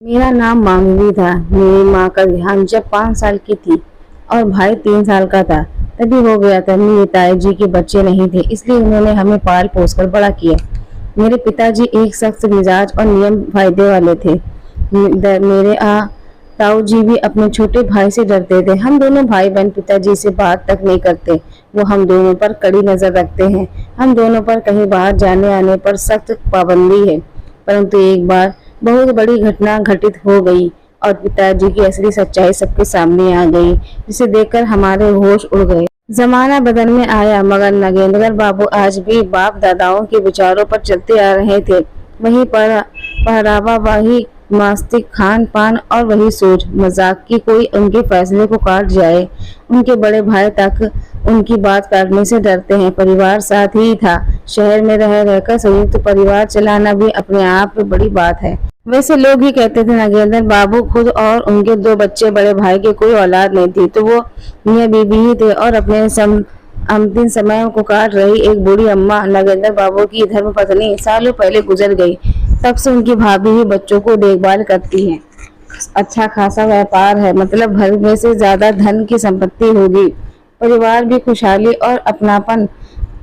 मेरा नाम मांगवी था। मेरी माँ का देहांत जब 5 साल की थी और भाई 3 साल का था तभी हो गया था। मेरे ताई के बच्चे नहीं थे, इसलिए उन्होंने हमें पाल पोस कर बड़ा किया। मेरे पिताजी एक सख्त मिजाज और नियम फायदे वाले थे। मेरे ताऊ जी भी अपने छोटे भाई से डरते थे। हम दोनों भाई बहन पिताजी से बात तक नहीं करते। वो हम दोनों पर कड़ी नजर रखते हैं। हम दोनों पर कहीं बाहर जाने आने पर सख्त पाबंदी है। परंतु एक बार बहुत बड़ी घटना घटित हो गई और पिताजी की असली सच्चाई सबके सामने आ गई, जिसे देखकर हमारे होश उड़ गए। जमाना बदलने आया मगर नागेंद्र बाबू आज भी बाप दादाओं के विचारों पर चलते आ रहे थे। वही पहरावा, वही मास्तिक खान पान और वही सोच मजाक की कोई उनके फैसले को काट जाए। उनके बड़े भाई तक उनकी बात काटने से डरते हैं। परिवार साथ ही था। शहर में रह रहकर संयुक्त परिवार चलाना भी अपने आप में बड़ी बात है। वैसे लोग ही कहते थे नागेंद्र बाबू खुद और उनके 2 बच्चे, बड़े भाई के कोई औलाद नहीं थी, तो वो मियाँ बीबी ही थे और अपने अंतिम समय को काट रही एक बूढ़ी अम्मा। नागेंद्र बाबू की धर्मपत्नी सालों पहले गुजर गई। तब से उनकी भाभी ही बच्चों को देखभाल करती है। अच्छा खासा व्यापार है, मतलब घर में से ज्यादा धन की संपत्ति होगी। परिवार भी खुशहाली और अपनापन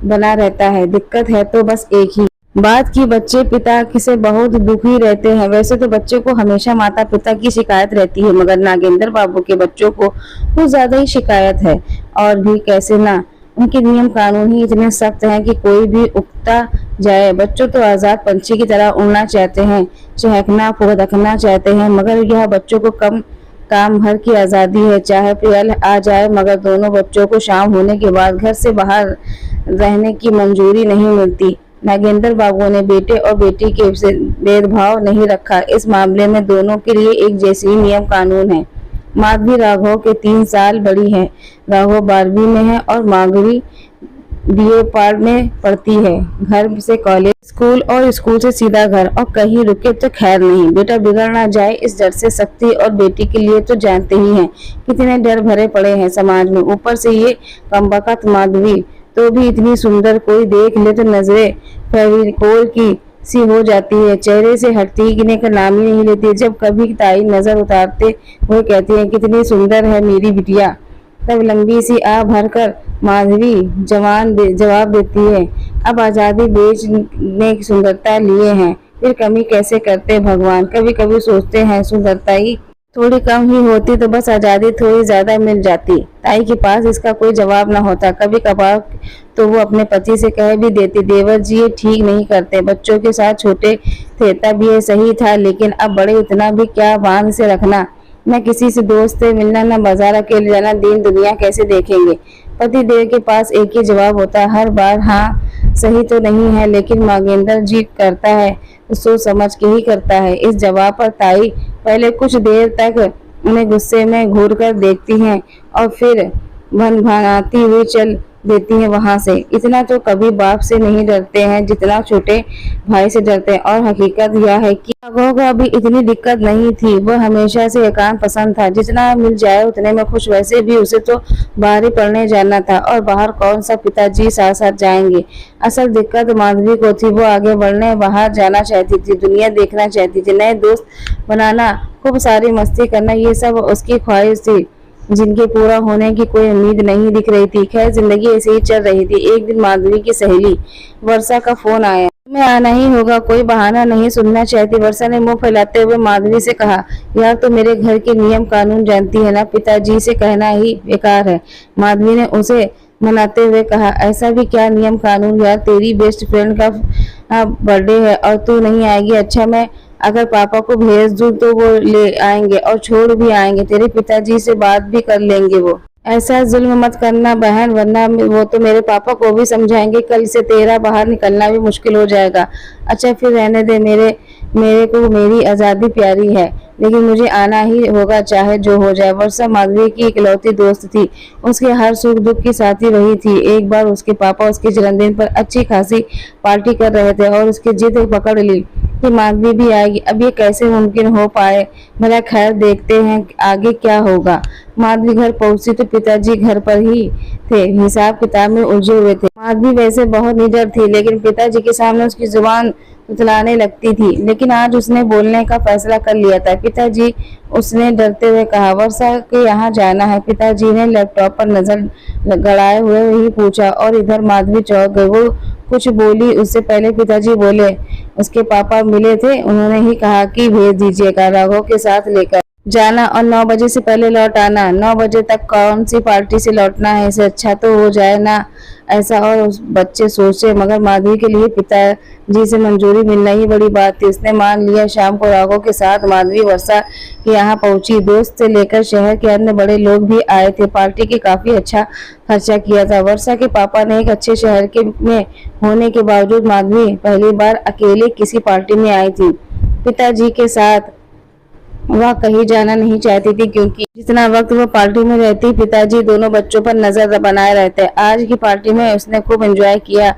बना रहता है। दिक्कत है तो बस एक ही बात की बच्चे पिता से बहुत दुखी रहते हैं। वैसे तो बच्चे को हमेशा माता पिता की शिकायत रहती है, मगर नागेंद्र बाबू के बच्चों को कुछ ज्यादा ही शिकायत है। और भी कैसे ना, उनके नियम कानून ही इतने सख्त हैं कि कोई भी उकता जाए। बच्चों तो आजाद पंछी की तरह उड़ना चाहते हैं, चहकना फुदकना चाहते हैं, मगर यह बच्चों को कम काम भर की आजादी है। चाहे प्रियल आ जाए, मगर दोनों बच्चों को शाम होने के बाद घर से बाहर रहने की मंजूरी नहीं मिलती। नागेंद्र बाबू ने बेटे और बेटी के भेदभाव नहीं रखा। इस मामले में दोनों के लिए एक जैसी नियम कानून है। माधवी राघव के 3 साल बड़ी है। राघव 12वीं में है और माधवी बीए पार्ट में पढ़ती है। घर से कॉलेज, स्कूल और स्कूल से सीधा घर, और कहीं रुके तो खैर नहीं। बेटा बिगड़ ना जाए इस डर से सख्ती, और बेटी के लिए तो जानते ही हैं कितने डर भरे पड़े हैं समाज में। ऊपर से ये कमबख्त माधवी तो भी इतनी सुंदर, कोई देख ले तो नजरे फेविकोल की सी हो जाती है, चेहरे से हटने का नाम ही नहीं लेती। जब कभी ताई नजर उतारते हुए कहती है कितनी सुंदर है मेरी बिटिया, तब लंबी सी आ भरकर माधवी जवाब देती है, अब आजादी बेचने की सुंदरता लिए हैं, फिर कमी कैसे करते भगवान। कभी कभी सोचते हैं सुंदरता ही थोड़ी कम ही होती तो बस आजादी थोड़ी ज्यादा मिल जाती। ताई के पास इसका कोई जवाब न होता। कभी कभार तो वो अपने पति से कह भी देती, देवर जी ये ठीक नहीं करते। बच्चों के साथ छोटे थे तब ये सही था, लेकिन अब बड़े, इतना भी क्या बांध से रखना। न किसी से दोस्त से मिलना, न बाजार अकेले जाना, दीन दुनिया कैसे देखेंगे। पति देव के पास एक ही जवाब होता है हर बार, हाँ सही तो नहीं है, लेकिन नागेंद्र जी करता है तो सोच समझ के ही करता है। इस जवाब पर ताई पहले कुछ देर तक उन्हें गुस्से में घूर कर देखती हैं और फिर भनभनाती हुई चल देती हैं वहां से। इतना तो कभी बाप से नहीं डरते हैं जितना छोटे भाई से डरते हैं। और हकीकत यह है कि राघव को अभी इतनी दिक्कत नहीं थी। वह हमेशा से एकांत पसंद था, जितना मिल जाए उतने में खुश। वैसे भी उसे तो बाहर ही पढ़ने जाना था, और बाहर कौन सा पिताजी साथ साथ जाएंगे। असल दिक्कत माधवी को थी। वो आगे बढ़ने, बाहर जाना चाहती थी, दुनिया देखना चाहती थी, नए दोस्त बनाना, खूब सारी मस्ती करना, ये सब उसकी ख्वाहिश थी जिनके पूरा होने की कोई उम्मीद नहीं दिख रही थी। खैर जिंदगी ऐसे ही चल रही थी। एक दिन माधवी की सहेली वर्षा का फोन आया, तुम्हें आना ही होगा, कोई बहाना नहीं सुनना चाहती। वर्षा ने मुंह फैलाते हुए माधवी से कहा, यार तो मेरे घर के नियम कानून जानती है ना, पिताजी से कहना ही बेकार है। माधवी ने उसे मनाते हुए कहा, ऐसा भी क्या नियम कानून यार, तेरी बेस्ट फ्रेंड का बर्थडे है और तू नहीं आएगी। अच्छा मैं अगर पापा को भेज दूं तो वो ले आएंगे और छोड़ भी आएंगे, तेरे पिताजी से बात भी कर लेंगे। वो ऐसा जुल्म मत करना बहन, वरना वो तो मेरे पापा को भी समझाएंगे, कल से तेरा बाहर निकलना भी मुश्किल हो जाएगा। अच्छा फिर रहने दे, मेरे को मेरी आज़ादी प्यारी है, लेकिन मुझे आना ही होगा चाहे जो हो जाए। वर्षा माधवी की इकलौती दोस्त थी, उसके हर सुख दुख की साथी वही थी। एक बार उसके पापा उसके जन्मदिन पर अच्छी खासी पार्टी कर रहे थे और उसकी जिद पकड़ ली कि माधवी भी आएगी। अब ये कैसे मुमकिन हो पाए, भला खैर देखते हैं आगे क्या होगा। माधवी घर पहुंची तो पिताजी घर पर ही थे, हिसाब किताब में उलझे हुए थे। माधवी वैसे बहुत निडर थी, लेकिन पिताजी के सामने उसकी जुबान तुतलाने लगती थी, लेकिन आज उसने बोलने का फैसला कर लिया था। पिताजी, उसने डरते हुए कहा, वर्षा के यहाँ जाना है। पिताजी ने लैपटॉप पर नजर गड़ाए हुए ही पूछा और इधर माधवी चौंक गई। वो कुछ बोली उससे पहले पिताजी बोले, उसके पापा मिले थे, उन्होंने ही कहा कि भेज दीजिएगा, राघव के साथ लेकर जाना और 9 बजे से पहले लौट आना। 9 बजे तक कौन सी पार्टी से लौटना है, इससे अच्छा तो हो जाए ना ऐसा। और उस बच्चे सोचे, मगर माधवी के लिए पिताजी से मंजूरी मिलना ही बड़ी बात थी। उसने मान लिया। शाम को राघव के साथ माधवी वर्षा के यहाँ पहुंची। दोस्त से लेकर शहर के अन्य बड़े लोग भी आए थे। पार्टी के काफी अच्छा खर्चा किया था। वर्षा के पापा ने एक अच्छे शहर के में होने के बावजूद माधवी पहली बार अकेले किसी पार्टी में आई थी। पिताजी के साथ वह कहीं जाना नहीं चाहती थी, क्योंकि जितना वक्त वह पार्टी में रहती, पिताजी दोनों बच्चों पर नजर बनाए रहते। आज की पार्टी में उसने खूब एंजॉय किया।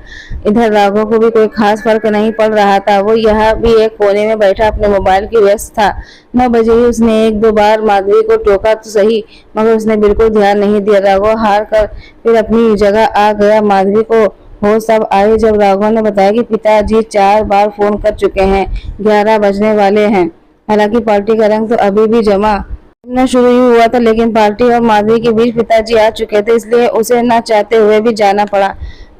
इधर राघव को भी कोई खास फर्क नहीं पड़ रहा था। वो यहाँ भी एक कोने में बैठा अपने मोबाइल की व्यस्त था। 9 बजे ही उसने 1-2 बार माधवी को टोका तो सही, मगर उसने बिल्कुल ध्यान नहीं दिया। राघव हार कर फिर अपनी जगह आ गया। माधवी को होश तब आई जब राघव ने बताया कि पिताजी 4 बार फोन कर चुके हैं, 11 बजने वाले हैं। हालांकि पार्टी का रंग तो अभी भी जमना शुरू ही हुआ था, लेकिन पार्टी और माधवी के बीच पिताजी आ चुके थे, इसलिए उसे न चाहते हुए भी जाना पड़ा।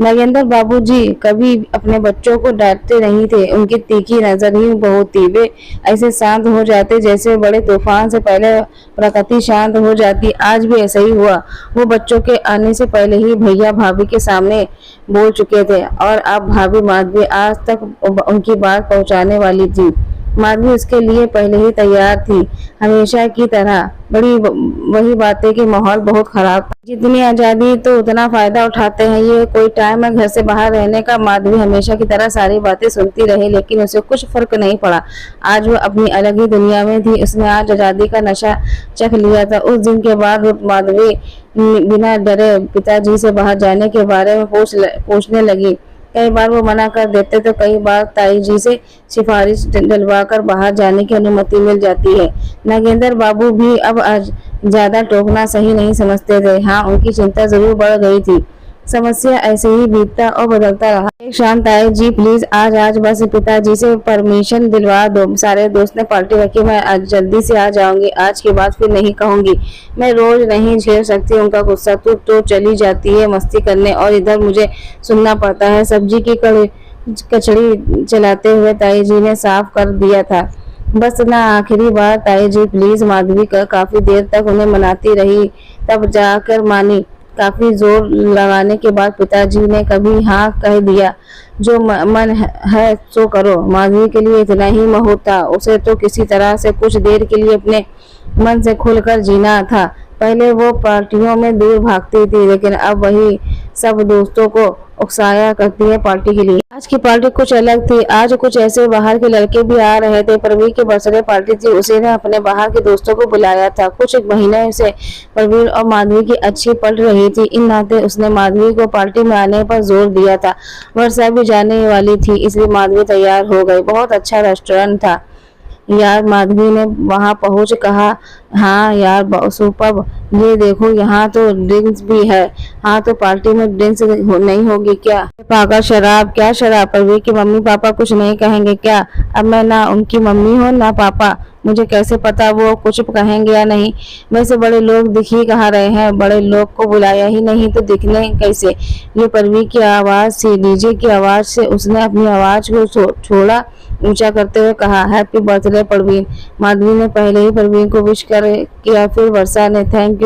नागेंद्र बाबूजी कभी अपने बच्चों को डांटते नहीं थे। उनकी तीखी नजर ही बहुत थी। वे ऐसे शांत हो जाते जैसे बड़े तूफान से पहले प्रकृति शांत हो जाती। आज भी ऐसा ही हुआ। वो बच्चों के आने से पहले ही भैया भाभी के सामने बोल चुके थे और अब भाभी माधवी आज तक उनकी बात पहुंचाने वाली थी। माधवी उसके लिए पहले ही तैयार थी, हमेशा की तरह। बड़ी वही बातें कि माहौल बहुत खराब था। जितनी आजादी तो उतना फायदा उठाते हैं, ये कोई टाइम है घर से बाहर रहने का। माधवी हमेशा की तरह सारी बातें सुनती रही, लेकिन उसे कुछ फर्क नहीं पड़ा। आज वो अपनी अलग ही दुनिया में थी। उसने आज आजादी का नशा चख लिया था। उस दिन के बाद माधवी बिना डरे पिताजी से बाहर जाने के बारे में पूछने लगी। कई बार वो मना कर देते तो कई बार ताई जी से सिफारिश डलवा कर बाहर जाने की अनुमति मिल जाती है। नागेंद्र बाबू भी अब आज ज्यादा टोकना सही नहीं समझते थे। हाँ, उनकी चिंता जरूर बढ़ गई थी। समस्या ऐसे ही बीतता और बदलता रहा। एक शाम, ताई जी प्लीज आज बस पिताजी से परमिशन दिलवा दो। सारे दोस्त ने पार्टी रखी, मैं आज जल्दी से आ जाऊंगी। आज के बाद फिर नहीं कहूंगी। मैं रोज नहीं झेल सकती उनका गुस्सा। तू तो चली जाती है मस्ती करने और इधर मुझे सुनना पड़ता है। सब्जी की कचड़ी चलाते हुए ताई जी ने साफ कर दिया था। बस ना, आखिरी बार ताई जी प्लीज। माधवी का काफी देर तक उन्हें मनाती रही, तब जाकर मानी। काफी जोर लगाने के बाद पिताजी ने कभी हाँ कह दिया। जो मन है सो करो। माधवी के लिए इतना ही बहुत था। उसे तो किसी तरह से कुछ देर के लिए अपने मन से खुलकर जीना था। पहले वो पार्टियों में दूर भागती थी, लेकिन अब वही सब दोस्तों को उकसाया करती है पार्टी के लिए। आज की पार्टी कुछ अलग थी। आज कुछ ऐसे बाहर के लड़के भी आ रहे थे। प्रवीण की बर्थडे पार्टी थी। उसे ने अपने बाहर के दोस्तों को बुलाया था। कुछ महीने से प्रवीण और माधवी की अच्छी पड़ रही थी। इन नाते उसने माधवी को पार्टी में आने पर जोर दिया था। वर्षा भी जाने वाली थी, इसलिए माधवी तैयार हो गई। बहुत अच्छा रेस्टोरेंट था यार, माधवी ने वहां पहुंच कहा। हाँ यार सुपर, ये देखो यहाँ तो ड्रिंक्स भी है। हाँ तो पार्टी में ड्रिंक्स नहीं होगी क्या? पागल, शराब? क्या शराब? प्रवीण की मम्मी पापा कुछ नहीं कहेंगे क्या? अब मैं ना उनकी मम्मी हूँ ना पापा, मुझे कैसे पता वो कुछ कहेंगे या नहीं। वैसे बड़े लोग दिख ही कहाँ रहे हैं, बड़े लोग को बुलाया ही नहीं तो दिखने कैसे? ये प्रवीण की आवाज से, डीजे की आवाज से उसने अपनी आवाज को छोड़ा, ऊंचा करते हुए कहा, हैप्पी बर्थडे प्रवीण। माधवी ने पहले ही प्रवीण को विश किया, फिर वर्षा ने थैंक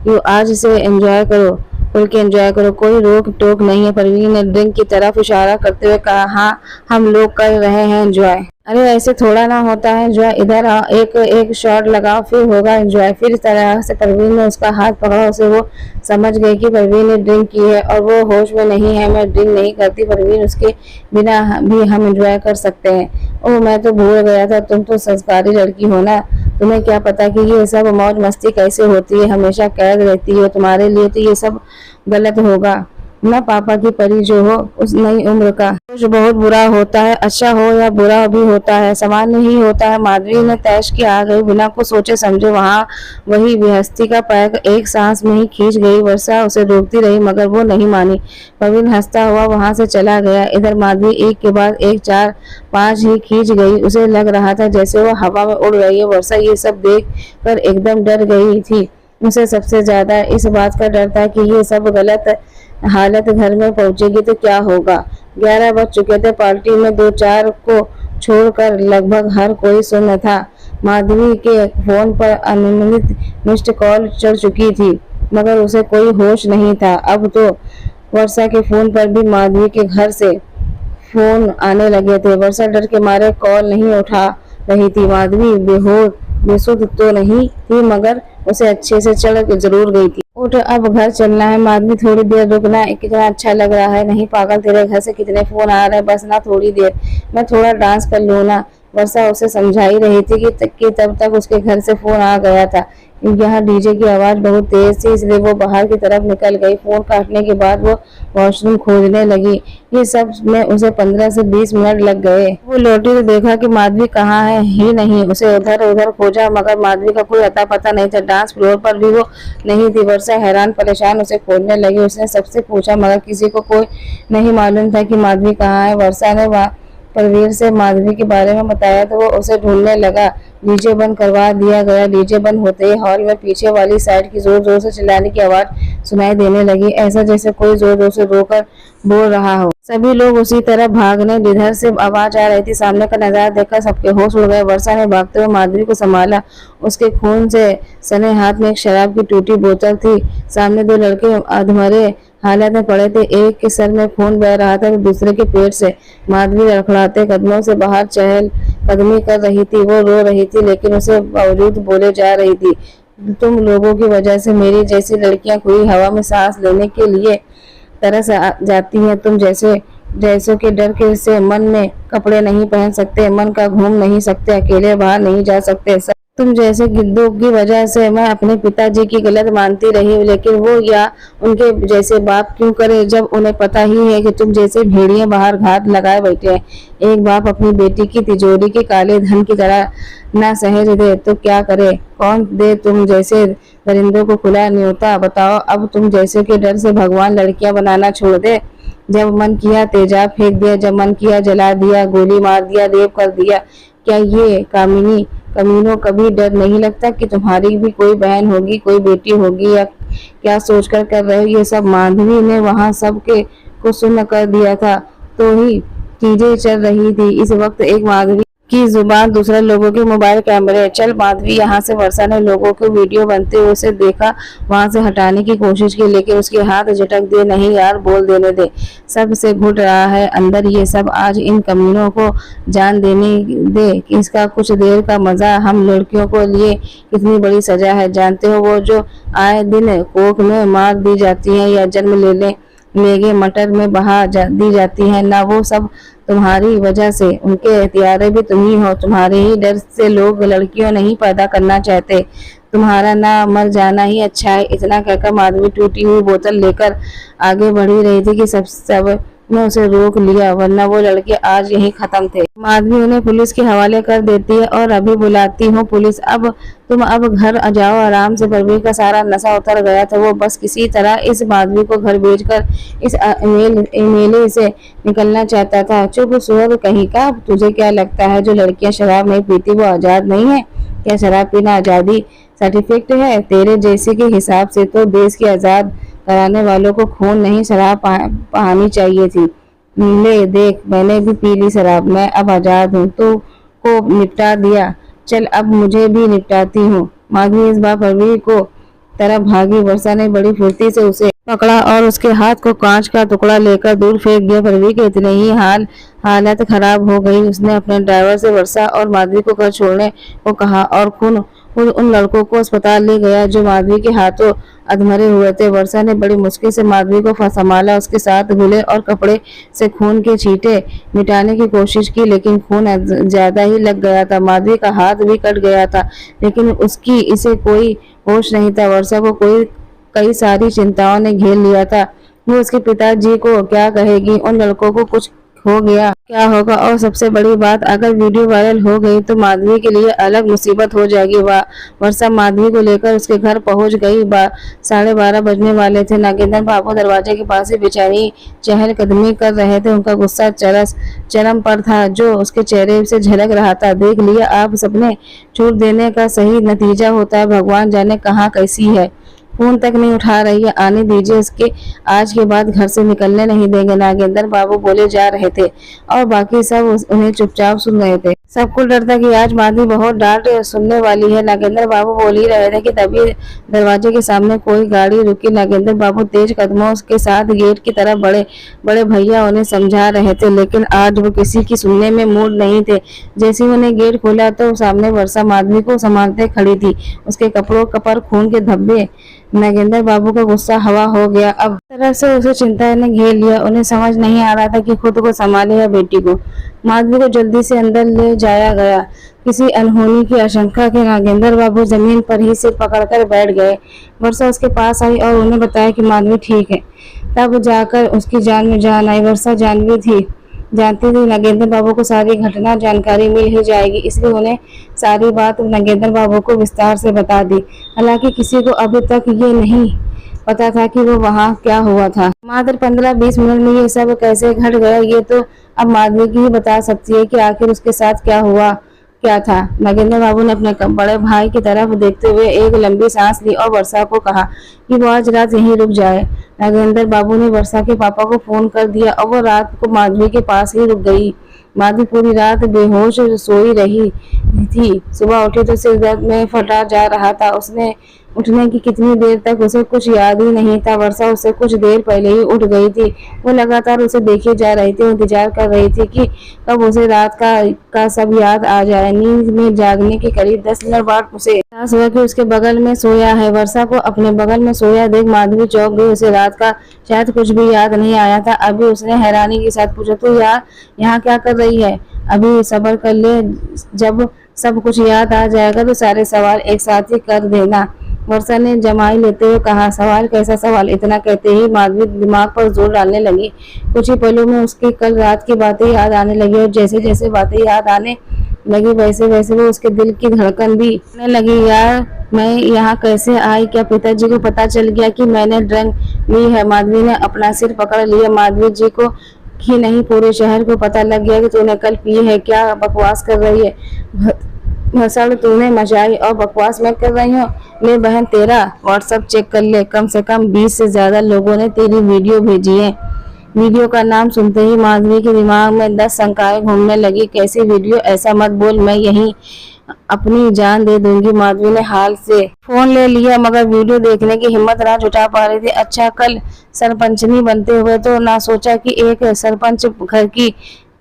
यू। आज से एंजॉय करो, खुल के एंजॉय करो, कोई रोक टोक नहीं है। प्रवीण ने ड्रिंक की तरफ इशारा करते हुए कहा, हाँ हम लोग कर रहे हैं एंजॉय। अरे ऐसे थोड़ा ना होता है एंजॉय, इधर एक शॉट लगाओ फिर होगा एंजॉय। फिर इस तरह से प्रवीण ने उसका हाथ पकड़ा। उसे वो समझ गई कि प्रवीण ने ड्रिंक की है और वो होश में नहीं है। मैं ड्रिंक नहीं करती प्रवीण, उसके बिना भी हम एंजॉय कर सकते हैं। ओह मैं तो भूल गया था, तुम तो संस्कारी लड़की हो ना, तुम्हें क्या पता कि ये सब मौज मस्ती कैसे होती है, हमेशा कैद रहती हो। तुम्हारे लिए तो ये सब गलत होगा। न पापा की परी जो हो उस नई उम्र का। कुछ बहुत बुरा होता है, अच्छा हो या बुरा भी होता है, सामान्य ही होता है। माधवी ने तैश की आ गई, बिना कुछ सोचे समझे वहां वही बेहस्ती का पैर एक सांस में ही खींच गई। वर्षा उसे रोकती रही मगर वो नहीं मानी। प्रवीण हंसता हुआ वहां से चला गया। इधर माधवी एक के बाद एक 4-5 ही खींच गई। उसे लग रहा था जैसे वो हवा में उड़ रही है। वर्षा ये सब देख कर एकदम डर गई थी। उसे सबसे ज्यादा इस बात का डर था कि ये सब गलत हालत घर में पहुंचेगी तो क्या होगा। 11 बज चुके थे। पार्टी में 2-4 को छोड़कर लगभग हर कोई सुन्न था। माधवी के फोन पर अनगिनत मिस्ड कॉल चढ़ चुकी थी मगर उसे कोई होश नहीं था। अब तो वर्षा के फोन पर भी माधवी के घर से फोन आने लगे थे। वर्षा डर के मारे कॉल नहीं उठा रही थी। माधवी बेहोश बेसुध तो नहीं थी मगर उसे अच्छे से चढ़ जरूर गई थी। उठ, अब घर चलना है। माधवी थोड़ी देर रुकना, कितना अच्छा लग रहा है। नहीं पागल, तेरे घर से कितने फोन आ रहे हैं, बस ना थोड़ी देर, मैं थोड़ा डांस कर लूँ ना। वर्षा उसे समझाई रही थी कि तब तक उसके घर से फोन आ गया था। यहाँ डीजे की आवाज बहुत तेज थी इसलिए वो बाहर की तरफ निकल गई। फोन काटने के बाद वो वॉशरूम खोजने लगी। ये सब में उसे 15 से 20 मिनट लग गए। वो लौटी तो देखा कि माधवी कहाँ है ही नहीं। उसे उधर उधर खोजा मगर माधवी का कोई अता पता नहीं था। डांस फ्लोर पर भी वो नहीं थी। वर्षा हैरान परेशान उसे खोजने लगी। उसने सबसे पूछा मगर किसी को कोई नहीं मालूम था कि माधवी कहाँ है। वर्षा ने परवीर से माधवी के बारे में बताया तो वो उसे ढूंढने लगा। डीजे बंद करवा दिया गया। डीजे बंद होते ही हॉल में पीछे वाली साइड की जोर जोर से चिल्लाने की आवाज सुनाई देने लगी, ऐसा जैसे कोई जोर जोर से रोकर बोल रहा हो। सभी लोग उसी तरह भागने जिधर से आवाज आ रही थी। सामने का नजारा देखकर सबके होश उड़ गए। वर्षा ने भागते हुए माधवी को संभाला। उसके खून से सने हाथ में एक शराब की टूटी बोतल थी। सामने 2 लड़के अधमरे हालत में पड़े थे। एक के सर में खून बह रहा था तो दूसरे के पेट से। माधवी लड़खड़ाते कदमों से बाहर चहल कदमी कर रही थी। वो रो रही थी लेकिन उसे बावजूद बोले जा रही थी, तुम लोगों की वजह से मेरी जैसी लड़कियां खुली हवा में सांस लेने के लिए तरस जाती हैं। तुम जैसों के डर के से मन में कपड़े नहीं पहन सकते, मन का घूम नहीं सकते, अकेले बाहर नहीं जा सकते। तुम जैसे गिद्धों की वजह से मैं अपने पिताजी की गलत मानती रही, लेकिन वो या उनके जैसे बाप क्यों करे जब उन्हें पता ही है कि तुम जैसे भेड़िए बाहर घात लगाए बैठे हैं। एक बाप अपनी बेटी की तिजोरी के काले धन की तरह ना सहेज दे तो क्या करे, कौन दे तुम जैसे दरिंदों को खुला न्योता। बताओ, अब तुम जैसे के डर से भगवान लड़कियां बनाना छोड़ दे। जब मन किया तेजाब फेंक दिया, जब मन किया जला दिया, गोली मार दिया, रेप कर दिया। क्या ये कमीनों कभी डर नहीं लगता कि तुम्हारी भी कोई बहन होगी, कोई बेटी होगी, या क्या सोचकर कर रहे हो ये सब। माधवी ने वहां सब के को सुन्न कर दिया था तो ही चीजें चल रही थी। इस वक्त एक माधवी की जुबान दूसरे लोगों के मोबाइल कैमरे। चल माधवी यहाँ से। वर्षा ने लोगों को वीडियो बनते हुए उसे देखा, वहां से हटाने की कोशिश की लेकिन उसके हाथ झटक दिए। नहीं यार, बोल देने दे, सब से घुट रहा है अंदर ये सब। आज इन कमीनों को जान देने दे, इसका कुछ देर का मजा हम लड़कियों को लिए कितनी बड़ी सजा है। जानते हो वो जो आए दिन कोख में मार दी जाती है या जन्म लेगे मटर में बहा दी जाती है ना, वो सब तुम्हारी वजह से। उनके हथियारे भी तुम ही हो। तुम्हारे ही डर से लोग लड़कियों नहीं पैदा करना चाहते। तुम्हारा ना मर जाना ही अच्छा है। इतना कहकर माधवी टूटी हुई बोतल लेकर आगे बढ़ी रही थी कि सब ने उसे रोक लिया, वरना वो लड़के आज यही खत्म थे। माधवी उन्हें पुलिस के हवाले कर देती है और अभी बुलाती हूँ पुलिस। अब तुम घर जाओ आराम से। परवीर का सारा नशा उतर गया था। वो बस किसी तरह इस माधवी को घर भेजकर इस ईमेल से निकलना चाहता था। चुप सुअर कहीं का, तुझे क्या लगता है जो लड़कियां शराब नहीं पीती वो आजाद नहीं है? क्या शराब पीना आजादी सर्टिफिकेट है? तेरे जैसे के हिसाब से तो देश की आजाद कराने वालों को खून नहीं शराब पानी चाहिए थी। ले देख, मैंने भी पी ली शराब, मैं अब आजाद हूँ। तो को निपटा दिया, चल अब मुझे भी निपटाती हूँ। माधवी इस बार परवीर को तरफ भागी। वर्षा ने बड़ी फुर्ती से उसे पकड़ा और उसके हाथ को कांच का टुकड़ा लेकर दूर फेंक दिया। परवीर के इतने ही हालत खराब हो गई। उसने अपने ड्राइवर से वर्षा और माधवी को घर छोड़ने को कहा और खुद उन लड़कों को अस्पताल ले गया जो माधवी के हाथों अधमरे हुए थे। वर्षा ने बड़ी मुश्किल से माधवी को संभाला। उसके साथ गुले और कपड़े से खून के छींटे मिटाने की कोशिश की लेकिन खून ज्यादा ही लग गया था। माधवी का हाथ भी कट गया था लेकिन उसकी इसे कोई होश नहीं था। वर्षा को कई सारी चिंताओं ने घेर लिया था। वो उसके पिताजी को क्या कहेगी, उन लड़कों को कुछ हो गया क्या होगा, और सबसे बड़ी बात अगर वीडियो वायरल हो गई तो माधवी के लिए अलग मुसीबत हो जाएगी। वर्षा माधवी को लेकर उसके घर पहुंच गई। 12:30 बजने वाले थे। नागेंद्र बाबू दरवाजे के पास ही बेचारी चहलकदमी कर रहे थे। उनका गुस्सा चरम पर था, जो उसके चेहरे से झलक रहा था। देख लिया, आप सबने छूट देने का सही नतीजा होता है। भगवान जाने कहाँ कैसी है, फोन तक नहीं उठा रही है। आने दीजिए, इसके आज के बाद घर से निकलने नहीं देंगे, नागेंद्र बाबू बोले जा रहे थे और बाकी सब उन्हें चुपचाप सुन रहे थे। सबको डर था कि आज माधवी बहुत डांट सुनने वाली है। नागेंद्र बाबू बोल ही रहे थे कि तभी दरवाजे के सामने कोई गाड़ी रुकी। नागेंद्र बाबू तेज कदमों के साथ गेट की तरफ बड़े बड़े भैया उन्हें समझा रहे थे, लेकिन आज वो किसी की सुनने में मूड नहीं थे। जैसे ही उन्हें गेट खोला तो सामने वर्षा माधवी को संभालते खड़ी थी, उसके कपड़ों पर खून के धब्बे। नागेंद्र बाबू का गुस्सा हवा हो गया। अब तरह से उसे चिंता ने घेर लिया। उन्हें समझ नहीं आ रहा था कि खुद को संभाले या बेटी को। माधवी को जल्दी से अंदर ले जाया गया। किसी अनहोनी की आशंका के नागेंद्र बाबू जमीन पर ही सिर पकड़कर बैठ गए। वर्षा उसके पास आई और उन्हें बताया कि माधवी ठीक है। तब जाकर उसकी जान में जान आई। वर्षा जानती थी नागेंद्र बाबू को सारी घटना जानकारी मिल ही जाएगी, इसलिए उन्हें सारी बात नागेंद्र बाबू को विस्तार से बता दी। हालांकि किसी को अभी तक ये नहीं पता था कि वो वहाँ क्या हुआ था। मात्र 15-20 मिनट में ये सब कैसे घट गया, ये तो अब माधवी की ही बता सकती है कि आखिर उसके साथ क्या था। नागेंद्र बाबू ने अपने बड़े भाई की तरफ देखते हुए एक लंबी सांस ली और वर्षा को कहा कि वो आज रात यहीं रुक जाए। नागेंद्र बाबू ने वर्षा के पापा को फोन कर दिया और वो रात को माधवी के पास ही रुक गई। माधवी पूरी रात बेहोश सोई रही थी। सुबह उठी तो सिर दर्द में फटा जा रहा था। उसने उठने की कितनी देर तक उसे कुछ याद ही नहीं था। वर्षा उससे कुछ देर पहले ही उठ गई थी। वो लगातार उसे देखे जा रही थी, इंतजार कर रही थी कि कब उसे रात का सब याद आ जाए। नींद में जागने के करीब 10 मिनट बाद उसे एहसास हुआ कि उसके बगल में सोया है। वर्षा को अपने बगल में सोया देख माधवी चौंक गई। उसे रात का शायद कुछ भी याद नहीं आया था। अभी उसने हैरानी के साथ पूछा, तो यार यहाँ क्या कर रही है? अभी सब्र कर ले, जब सब कुछ याद आ जाएगा तो सारे सवाल एक साथ ही कर देना, वर्षा ने जमाई लेते हुए कहा। सवाल? कैसा सवाल? इतना कहते ही माधवी दिमाग पर जोर डालने लगी। कुछ ही पलों में उसकी कल रात की बातें याद आने लगी और जैसे जैसे बातें याद आने लगी वैसे वैसे वो उसके दिल की धड़कन भी होने लगी। यार मैं यहाँ कैसे आई? क्या पिताजी को पता चल गया कि मैंने ड्रग ली है? माधवी ने अपना सिर पकड़ लिया। माधवी जी को ही नहीं, पूरे शहर को पता लग गया कि तूने कल पी है। क्या बकवास कर रही है? भसड़ तूने मचाई और बकवास मैं कर रही हूँ? ले बहन, तेरा व्हाट्सएप चेक कर ले, कम से कम 20 से ज्यादा लोगों ने तेरी वीडियो भेजी है। वीडियो का नाम सुनते ही माधवी के दिमाग में 10 शंकाएं घूमने लगी। कैसी वीडियो? ऐसा मत बोल, मैं यहीं अपनी जान दे दूंगी। माधवी ने हाल से फोन ले लिया मगर वीडियो देखने की हिम्मत ना जुटा पा रही थी। अच्छा, कल सरपंचनी बनते हुए तो ना सोचा कि एक सरपंच घर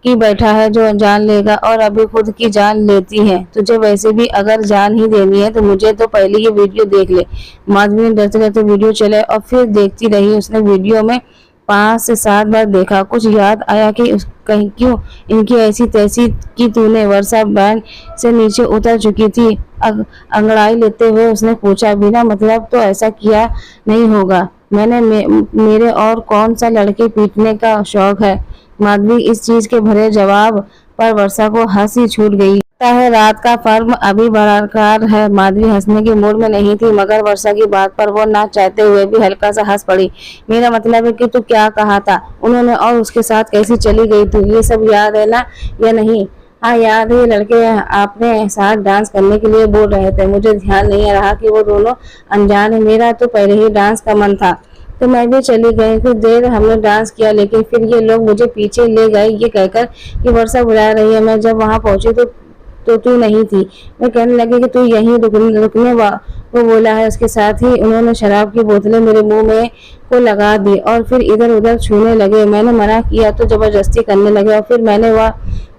की बैठा है जो जान लेगा, और अभी खुद की जान लेती है। तुझे वैसे भी अगर जान ही देनी है तो मुझे तो पहले ये वीडियो देख ले। माधवी ने डरते डरते वीडियो चलाया और फिर देखती रही। उसने वीडियो में 5 से 7 बार देखा। कुछ याद आया कि कहीं क्यों इनकी ऐसी तैसी की तूने? वर्षा बैंड से नीचे उतर चुकी थी। अंगड़ाई लेते हुए उसने पूछा, बिना मतलब तो ऐसा किया नहीं होगा। मेरे और कौन सा लड़के पीटने का शौक है? माधवी इस चीज के भरे जवाब पर वर्षा को हंसी छूट गई। लगता है रात का फर्म अभी बरकरार है। माधवी हंसने के मूड में नहीं थी मगर वर्षा की बात पर वो ना चाहते हुए भी हल्का सा हंस पड़ी। मेरा मतलब है कि तू क्या कहा था उन्होंने और उसके साथ कैसी चली गई तू? ये सब याद है ना या नहीं? हाँ याद है, ये लड़के आपने साथ डांस करने के लिए बोल रहे थे। मुझे ध्यान नहीं रहा कि वो दोनों अनजान है। मेरा तो पहले ही डांस का मन था तो मैं भी चली गई। कुछ देर हमने डांस किया लेकिन फिर ये लोग मुझे पीछे ले गए ये कहकर कि वर्षा बुला रही है। मैं जब वहां पहुंची तो तू नहीं थी। मैं कहने लगी कि तू यहीं रुकने वो बोला है। उसके साथ ही उन्होंने शराब की बोतलें मेरे मुंह में को लगा दी और फिर इधर उधर छूने लगे। मैंने मना किया तो जबरदस्ती करने लगे और फिर मैंने वह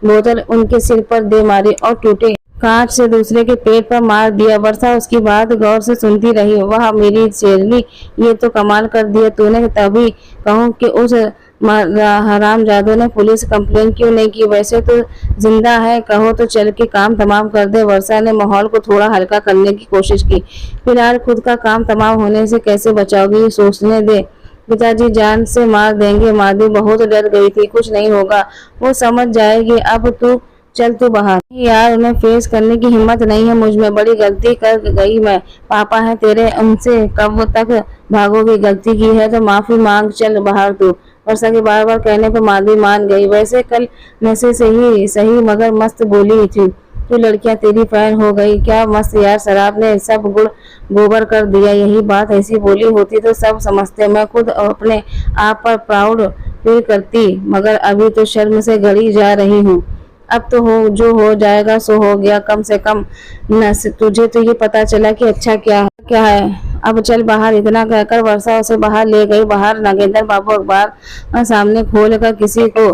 बोतल उनके सिर पर दे मारी और टूटे कांच से दूसरे के पेट पर मार दिया। वर्षा उसकी बात गौर से सुनती रही। वाह मेरी शेरनी, ये तो कमाल कर दिया तूने। तभी कहूँ कि उस हरामजादों ने पुलिस कंप्लेन क्यों नहीं की? वैसे तो जिंदा है, कहो तो चल के काम तमाम कर दे। वर्षा ने माहौल को थोड़ा हल्का करने की कोशिश की। फिलहाल खुद का काम तमाम होने से कैसे बचाओगी ये सोचने दे। पिताजी जान से मार देंगे। माधवी बहुत डर गई थी। कुछ नहीं होगा, वो समझ जाएगी। अब तू चल, तू बाहर। यार, उन्हें फेस करने की हिम्मत नहीं है मुझ में। बड़ी गलती कर गई मैं। पापा है तेरे, उनसे कब तक भागोगी? गलती की है तो माफी मांग, चल बाहर तू। वर्षा के बार बार कहने पर माधवी मान गई। वैसे कल नशे से ही सही मगर मस्त बोली थी। तो लड़कियां तेरी फैन हो गई क्या? मस्त यार, शराब ने सब गुड़ गोबर कर दिया। यही बात ऐसी बोली होती तो सब समझते। मैं खुद अपने आप पर प्राउड फील करती, मगर अभी तो शर्म से गड़ी जा रही हूँ। अब तो हो जो हो जाएगा सो हो गया। कम से कम न तुझे तो ये पता चला कि अच्छा क्या है। अब चल बाहर। इतना कहकर वर्षा उसे बाहर ले गई। बाहर नागेंद्र बाबू अखबार सामने खोल कर किसी को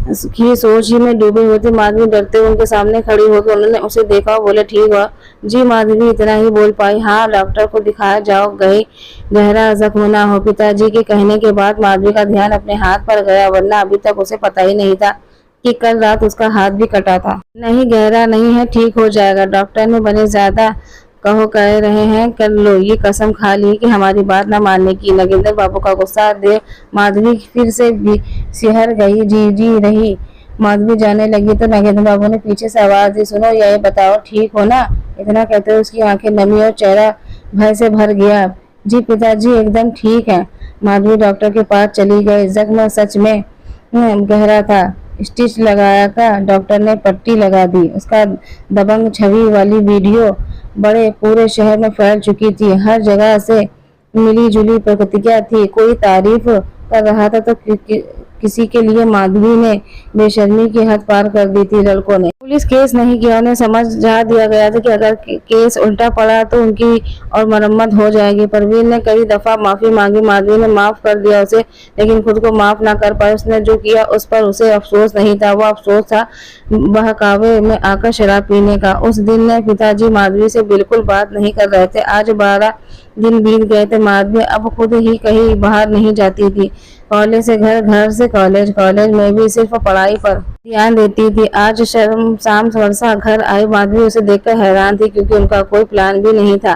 की सोच ही में डूबे हुए थे। माधवी डरते हुए उनके सामने खड़ी हो गई। उन्होंने उसे देखा और बोले, ठीक हुआ जी? माधवी इतना ही बोल पाई। हाँ, डॉक्टर को दिखाया जाओ, गहरा जख्म ना हो। पिताजी के कहने के बाद माधवी का ध्यान अपने हाथ पर गया, वरना अभी तक उसे पता ही नहीं था कि कल रात उसका हाथ भी कटा था। नहीं, गहरा नहीं है, ठीक हो जाएगा। डॉक्टर ने बने ज्यादा कहो कह रहे हैं, कर लो ये कसम खा ली कि हमारी बात न मानने की। नागेंद्र बाबू का गुस्सा देख माधवी फिर से भी सिहर गई। जी रही। माधवी जाने लगी तो नागेंद्र बाबू ने पीछे से आवाज दी, सुनो, यही बताओ ठीक हो ना? इतना कहते हुए उसकी आंखें नमी और चेहरा भय से भर गया। जी पिताजी एकदम ठीक है। माधवी डॉक्टर के पास चली गई। जख्म सच में गहरा था। स्टिच लगाया का डॉक्टर ने पट्टी लगा दी। उसका दबंग छवि वाली वीडियो बड़े पूरे शहर में फैल चुकी थी। हर जगह से मिली जुली प्रतिक्रिया थी। कोई तारीफ कर रहा था तो किसी के लिए माधवी ने बेशर्मी की हद पार कर दी थी। लड़कों ने पुलिस केस नहीं किया। उन्हें समझा दिया गया था कि अगर केस उल्टा पड़ा तो उनकी और मरम्मत हो जाएगी। परवीन ने कई दफा माफी मांगी। माधवी ने माफ कर दिया उसे, लेकिन खुद को माफ ना कर पाई। उसने जो किया उस पर उसे अफसोस नहीं था। वो अफसोस था बहकावे में आकर शराब पीने का। उस दिन ने पिताजी माधवी से बिल्कुल बात नहीं कर रहे थे। आज 12 दिन बीत गए थे। माधवी अब खुद ही कहीं बाहर नहीं जाती थी। कॉलेज से घर, घर से कॉलेज, कॉलेज में भी सिर्फ पढ़ाई पर ध्यान देती थी। आज शाम वर्षा घर आई। माधवी उसे देखकर हैरान थी, क्योंकि उनका कोई प्लान भी नहीं था।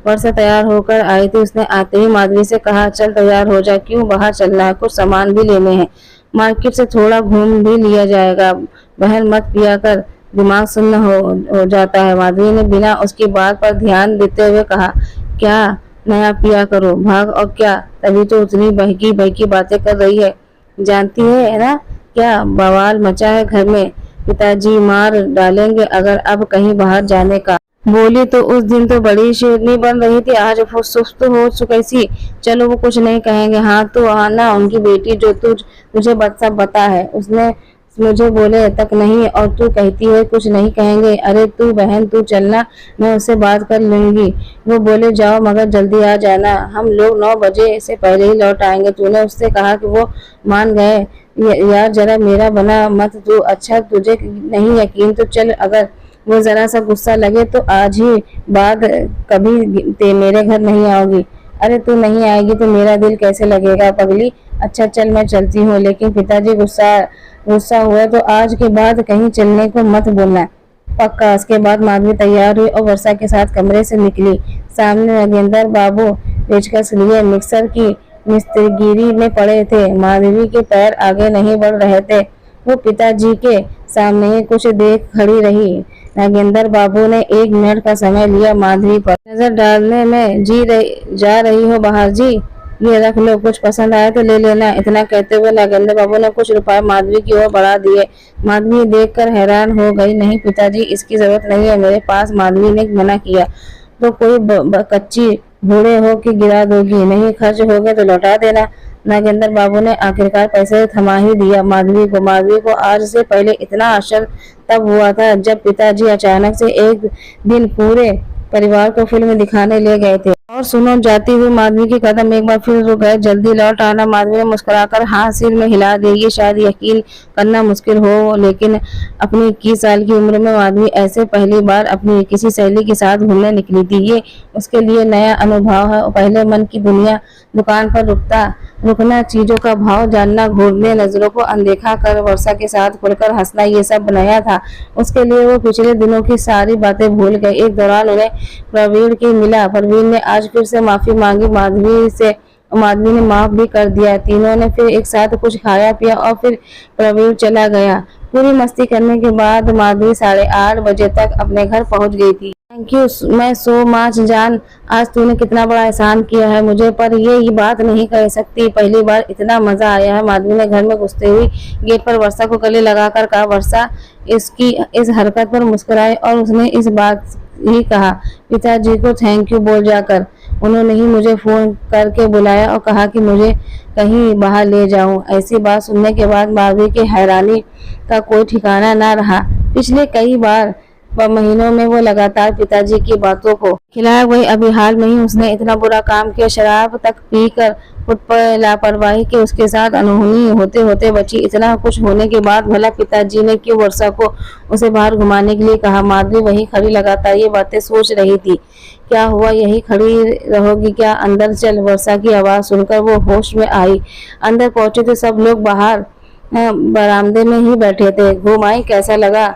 वर्षा तैयार होकर आई थी। उसने आते ही माधवी से कहा, चल तैयार हो जा। क्यों बाहर चलना है? कुछ सामान भी लेने हैं। मार्केट से थोड़ा घूम भी लिया जाएगा। बहन मत पिया कर, दिमाग सुन्न हो जाता है। माधवी ने बिना उसकी बात पर ध्यान देते हुए कहा, क्या नया पिया करो, भाग और क्या? तभी तो उतनी बहकी बहकी बातें कर रही है। जानती है ना क्या बवाल मचा है घर में? पिताजी मार डालेंगे अगर अब कहीं बाहर जाने का बोली तो। उस दिन तो बड़ी शेरनी बन रही थी, आज सुस्त हो चुकी सी। चलो वो कुछ नहीं कहेंगे। हाँ तो आना, उनकी बेटी जो तुझे सब बता है, उसने मुझे बोले तक नहीं और तू कहती है कुछ नहीं कहेंगे। अरे तू बहन, तू चलना, मैं उससे बात कर लूंगी। वो बोले जाओ मगर जल्दी आ जाना, हम लोग 9 बजे से पहले ही लौट आएंगे। तूने उससे कहा कि वो मान गए? यार जरा मेरा बना मत तू। अच्छा तुझे नहीं यकीन तो चल, अगर वो जरा सा गुस्सा लगे तो आज ही बाद कभी मेरे घर नहीं आओगी। अरे तू नहीं आएगी तो मेरा दिल कैसे लगेगा पगली? अच्छा चल मैं चलती हूँ, लेकिन पिताजी गुस्सा हुआ तो आज के बाद कहीं चलने को मत बोलना। पक्का। उसके बाद माधवी तैयार हुई और वर्षा के साथ कमरे से निकली। सामने नागेंद्र बाबू पेचकस लिए मिक्सर की मिस्त्रीगिरी में पड़े थे। माधवी के पैर आगे नहीं बढ़ रहे थे। वो पिताजी के सामने ही कुछ देख खड़ी रही। नागेंद्र बाबू ने 1 मिनट का समय लिया माधवी पर नजर डालने में। जा रही हो बाहर जी? ये रख लो, कुछ पसंद आया तो ले लेना। इतना कहते हुए नागेंद्र बाबू ने कुछ रुपए माधवी की ओर बढ़ा दिए। माधवी देखकर हैरान हो गई। नहीं पिताजी, इसकी जरूरत नहीं है मेरे पास। माधवी ने मना किया। तो कोई कच्ची बूढ़े हो कि गिरा दोगी? नहीं, खर्च हो गए तो लौटा देना। नागेंद्र बाबू ने आखिरकार पैसे थमा ही दिया माधवी को। माधवी को आज से पहले इतना आश्चर्य तब हुआ था जब पिताजी अचानक से एक दिन पूरे परिवार को फिल्म दिखाने ले गए थे। और सुनो, जाती हुई माधवी के कदम एक बार फिर रुक गए। जल्दी लौट आना। माधवी ने मुस्कुराकर हाँ सिर में हिला दी। ये शायद यकीन करना मुश्किल हो, लेकिन अपनी 21 साल की उम्र में माधवी ऐसे पहली बार अपनी किसी सहेली के साथ घूमने निकली थी। ये उसके लिए नया अनुभव है। पहले मन की दुनिया, दुकान पर रुकना, चीजों का भाव जानना, घूरने, नजरों को अनदेखा कर वर्षा के साथ खुलकर हंसना, ये सब नया था उसके लिए। वो पिछले दिनों की सारी बातें भूल गए। एक दौरान उन्हें प्रवीण की मिला। प्रवीण ने आज फिर से माफी मांगी माधवी से। माधवी ने माफ भी कर दिया। तीनों ने फिर एक साथ कुछ खाया पिया और फिर प्रवीण चला गया। पूरी मस्ती करने के बाद माधवी 8:30 बजे तक अपने घर पहुंच गई थी। थैंक यू मैं सो मच जान, आज तूने कितना बड़ा एहसान किया है मुझे, पर ये बात नहीं कह सकती। पहली बार इतना मजा आया है। माधवी ने घर में घुसते हुई गेट पर वर्षा को गले लगाकर कहा। वर्षा इसकी इस हरकत पर मुस्कुराई और उसने इस बात ही कहा, पिताजी को थैंक यू बोल जाकर। उन्होंने ही मुझे फोन करके बुलाया और कहा कि मुझे कहीं बाहर ले जाऊं। ऐसी बात सुनने के बाद माधवी की हैरानी का कोई ठिकाना न रहा। पिछले कई बार महीनों में वो लगातार पिताजी की बातों को खिलाया गई। अभी हाल में ही उसने इतना बुरा काम किया, शराब तक पीकर खुद पर लापरवाही के उसके साथ अनहोनी होते होते बची। इतना कुछ होने के बाद भला पिताजी ने क्यों वर्षा को उसे बाहर घुमाने के लिए कहा। माधवी वहीं खड़ी लगातार ये बातें सोच रही थी। क्या हुआ, यही खड़ी रहोगी क्या? अंदर चल। वर्षा की आवाज सुनकर वो होश में आई। अंदर पहुंचे तो सब लोग बाहर बरामदे में ही बैठे थे। घुमाई कैसा लगा?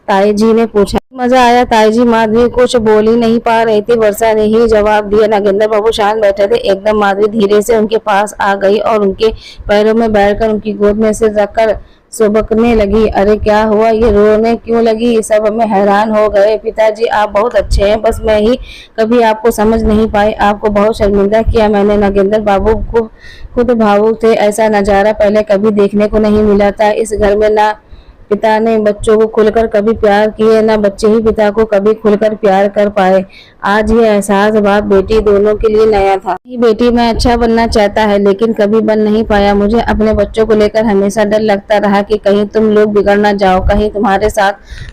ताई जी ने पूछा। मजा आया ताई जी। माधवी कुछ बोल ही नहीं पा रही थी। वर्षा ने ही जवाब दिया। नागेंद्र बाबू शांत बैठे थे। एकदम माधवी धीरे से उनके पास आ गई और उनके पैरों में बैठकर उनकी गोद में से रखकर सुबकने लगी। अरे क्या हुआ, ये रोने क्यों लगी? सब में हैरान हो गए। पिताजी आप बहुत अच्छे हैं, बस मैं ही कभी आपको समझ नहीं पाई। आपको बहुत शर्मिंदा किया मैंने। नागेंद्र बाबू को खुद भावुक थे। ऐसा नजारा पहले कभी देखने को नहीं मिला था इस घर में। ना पिता ने बच्चों को खुलकर कभी प्यार किए, ना बच्चे ही पिता को कभी खुलकर प्यार कर पाए। आज ये एहसास बाप बेटी दोनों के लिए नया था। बेटी मैं अच्छा बनना चाहता है लेकिन कभी बन नहीं पाया। मुझे अपने बच्चों को लेकर हमेशा डर लगता रहा कि कहीं तुम लोग बिगड़ ना जाओ, कहीं तुम्हारे साथ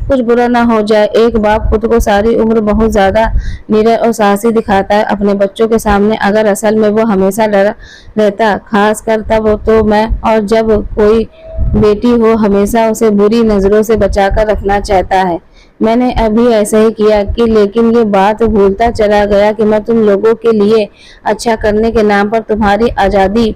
कुछ बुरा ना हो जाए। एक बाप खुद को सारी उम्र बहुत ज्यादा निडर और साहसी दिखाता है अपने बच्चों के सामने, अगर असल में वो हमेशा डरा रहता, खास कर तब तो मैं। और जब कोई बेटी हो हमेशा उसे बुरी नजरों से बचाकर रखना चाहता है। मैंने अभी ऐसा ही किया कि लेकिन ये बात भूलता चला गया कि मैं तुम लोगों के लिए अच्छा करने के नाम पर तुम्हारी आजादी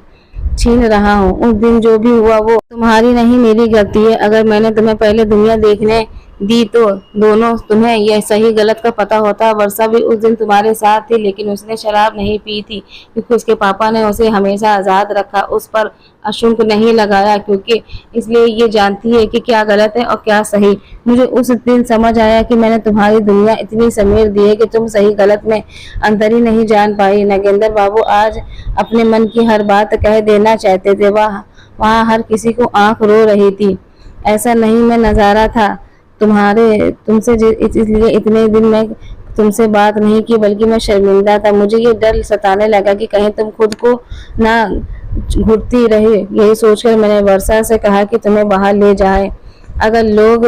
छीन रहा हूँ। उस दिन जो भी हुआ वो तुम्हारी नहीं मेरी गलती है। अगर मैंने तुम्हें पहले दुनिया देखने दी तो दोनों तुम्हें यह सही गलत का पता होता। वर्षा भी उस दिन तुम्हारे साथ थी लेकिन उसने शराब नहीं पी थी क्योंकि उसके पापा ने उसे हमेशा आजाद रखा, उस पर अशुल्क नहीं लगाया क्योंकि इसलिए ये जानती है कि क्या गलत है और क्या सही। मुझे उस दिन समझ आया कि मैंने तुम्हारी दुनिया इतनी समेट दी है कि तुम सही गलत में अंतर ही नहीं जान पाई। नागेंद्र बाबू आज अपने मन की हर बात कह देना चाहते थे। वहाँ हर किसी को आंख रो रही थी। ऐसा नहीं मैं नजारा था तुमसे इसलिए इतने दिन मैं तुमसे बात नहीं की बल्कि मैं शर्मिंदा था। मुझे ये डर सताने लगा कि कहीं तुम खुद को ना घुटती रहे। यही सोचकर मैंने वर्षा से कहा कि तुम्हें बाहर ले जाए। अगर लोग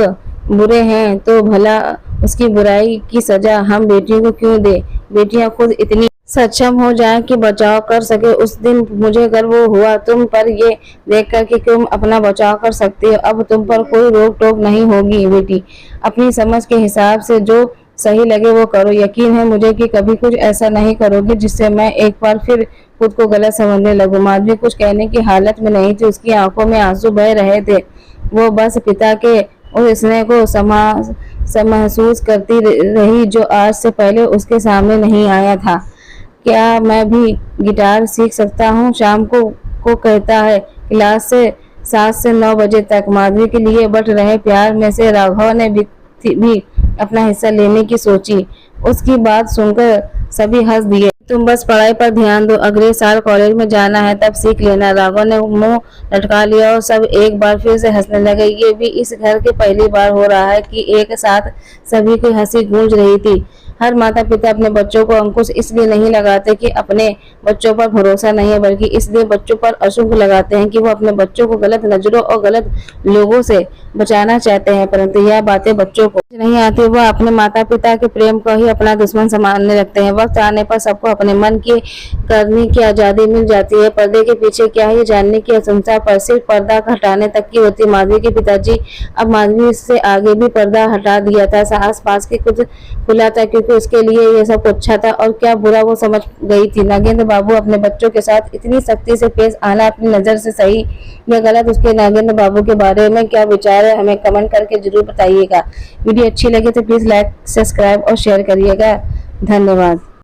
बुरे हैं तो भला उसकी बुराई की सजा हम बेटियों को क्यों दे? बेटियां खुद इतनी सक्षम हो जाए कि बचाव कर सके। उस दिन मुझे गर्व हुआ तुम पर ये देखकर कि तुम अपना बचाव कर सकती हो। अब तुम पर कोई रोक टोक नहीं होगी बेटी। अपनी समझ के हिसाब से जो सही लगे वो करो। यकीन है मुझे कि कभी कुछ ऐसा नहीं करोगे जिससे मैं एक बार फिर खुद को गलत समझने लगूं। माधवी कुछ कहने की हालत में नहीं थी। उसकी आंखों में आंसू बह रहे थे। वो बस पिता के उस स्नेह को महसूस करती रही जो आज से पहले उसके सामने नहीं आया था। क्या मैं भी गिटार सीख सकता हूँ? शाम को कहता है क्लास से 7 से 9 बजे तक। माधवी के लिए बढ़ रहे प्यार में से राघव ने भी अपना हिस्सा लेने की सोची। उसकी बात सुनकर सभी हंस दिए। तुम बस पढ़ाई पर ध्यान दो, अगले साल कॉलेज में जाना है तब सीख लेना। राघव ने मुंह लटका लिया और सब एक बार फिर से हंसने लगे। ये भी इस घर के पहली बार हो रहा है कि एक साथ सभी की हंसी गूंज रही थी। हर माता पिता अपने बच्चों को अंकुश इसलिए नहीं लगाते कि अपने बच्चों पर भरोसा नहीं है, बल्कि इसलिए बच्चों पर अशुभ लगाते हैं कि वो अपने बच्चों को गलत नजरों और गलत लोगों से बचाना चाहते हैं। परंतु यह बातें बच्चों को नहीं आती। वह अपने माता पिता के प्रेम को ही अपना दुश्मन समझने लगते हैं। वक्त आने पर सबको अपने मन की करने की आजादी मिल जाती है। पर्दे के पीछे क्या है ये जानने की अनुशंसा पर सिर्फ पर्दा हटाने तक की होती। माधवी के पिताजी अब माधवी से आगे भी पर्दा हटा दिया था। आस पास के कुछ खुला था क्योंकि उसके लिए ये सब अच्छा था और क्या बुरा वो समझ गई थी। नागेंद्र बाबू अपने बच्चों के साथ इतनी सख्ती से पेश आना अपनी नजर से सही या गलत, उसके नागेंद्र बाबू के बारे में क्या विचार है हमें कमेंट करके जरूर बताइएगा। वीडियो अच्छी लगे तो प्लीज लाइक, सब्सक्राइब और शेयर करिएगा। धन्यवाद।